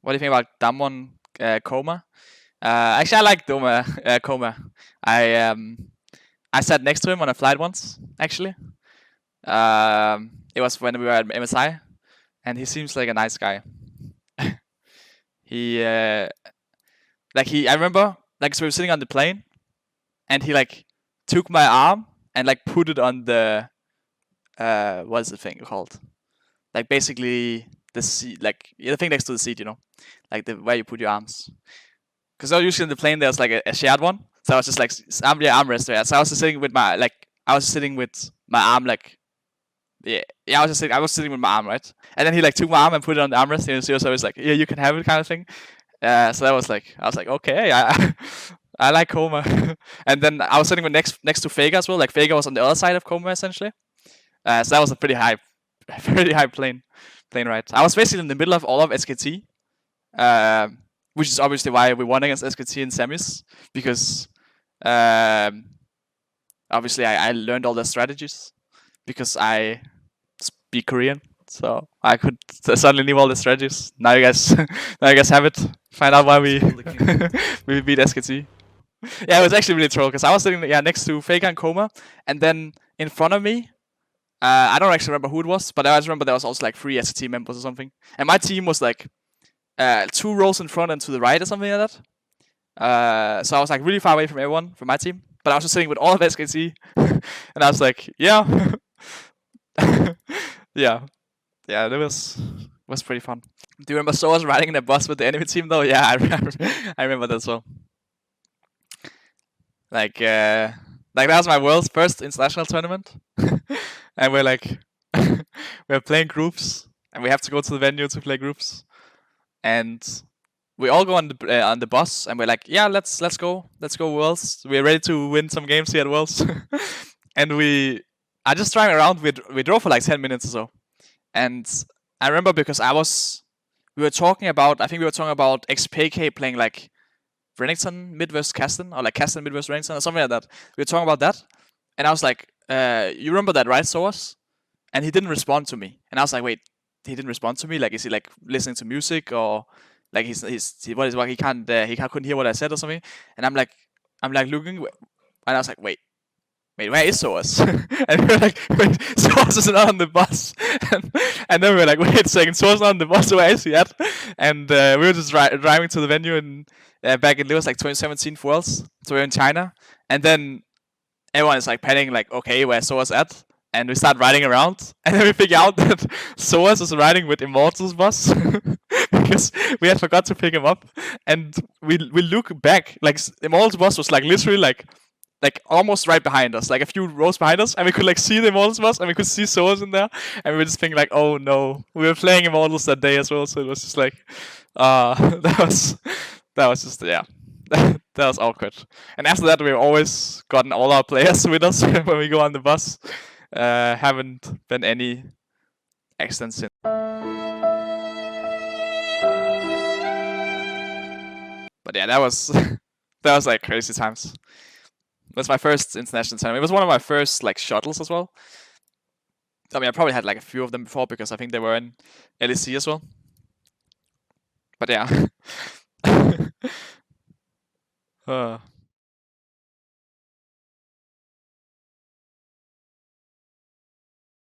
What do you think about Damwon Coma? Actually, I like Coma. I sat next to him on a flight once. Actually, it was when we were at MSI, and he seems like a nice guy. I remember, like, so we were sitting on the plane, and he like took my arm and like put it on the what's the thing called? Like basically the seat, like the thing next to the seat, you know, like the where you put your arms. Because usually in the plane there's like a shared one, so I was just like armrest there. So I was just sitting with my arm like I was sitting with my arm, right? And then he like took my arm and put it on the armrest, and so I was like, yeah, you can have it, kind of thing. So that was like, I was like, okay, I like Coma. And then I was sitting with next to Fager as well. Like Fager was on the other side of Coma essentially. So that was a pretty high plane ride. I was basically in the middle of all of SKT, which is obviously why we won against SKT in semis, because obviously I learned all their strategies because I speak Korean, so I could suddenly knew all the strategies. Now you guys have it. Find out why we we beat SKT. Yeah, it was actually really troll because I was sitting next to Faker and Coma, and then in front of me, I don't actually remember who it was, but I just remember there was also like 3 SKT members or something, and my team was like 2 rows in front and to the right or something like that. So I was like really far away from everyone from my team, but I was just sitting with all of SKT, and I was like, yeah, yeah, that was pretty fun. Do you remember sOAZ riding in a bus with the enemy team though? Yeah, I remember that as well. Like that was my world's first international tournament, and we're like we're playing groups, and we have to go to the venue to play groups, and we all go on the bus, and we're like, yeah, let's go Worlds. We're ready to win some games here at Worlds, and we are just driving around. We drove for like 10 minutes or so, and I remember because we were talking about XPK playing like Renekton mid versus Kasten, or like Kasten mid versus Renekton, or something like that. We were talking about that, and I was like, you remember that, right, sOAZ? And he didn't respond to me, and I was like, wait, he didn't respond to me? Like, is he like listening to music, or like he couldn't hear what I said or something? And I'm like looking, and I was like, wait, where is sOAZ? And we were like, wait, sOAZ is not on the bus. And then we were like, wait a second, sOAZ not on the bus, where is he at? And we were just driving to the venue in back in, it was like 2017 for Worlds, so we were in China. And then everyone is like panicking, like, okay, where's sOAZ at? And we start riding around, and then we figure out that sOAZ is riding with Immortal's bus because we had forgot to pick him up. And we look back, like Immortal's bus was like literally like almost right behind us, like a few rows behind us, and we could like see the Immortals bus, and we could see sOAZ in there, and we were just thinking like, oh no, we were playing Immortals that day as well, so it was just like, that was just, yeah, that was awkward. And after that, we've always gotten all our players with us when we go on the bus. Haven't been any accidents since. But yeah, that was like crazy times. That's my first international tournament. It was one of my first like shuttles as well. I mean, I probably had like a few of them before because I think they were in LEC as well. But yeah.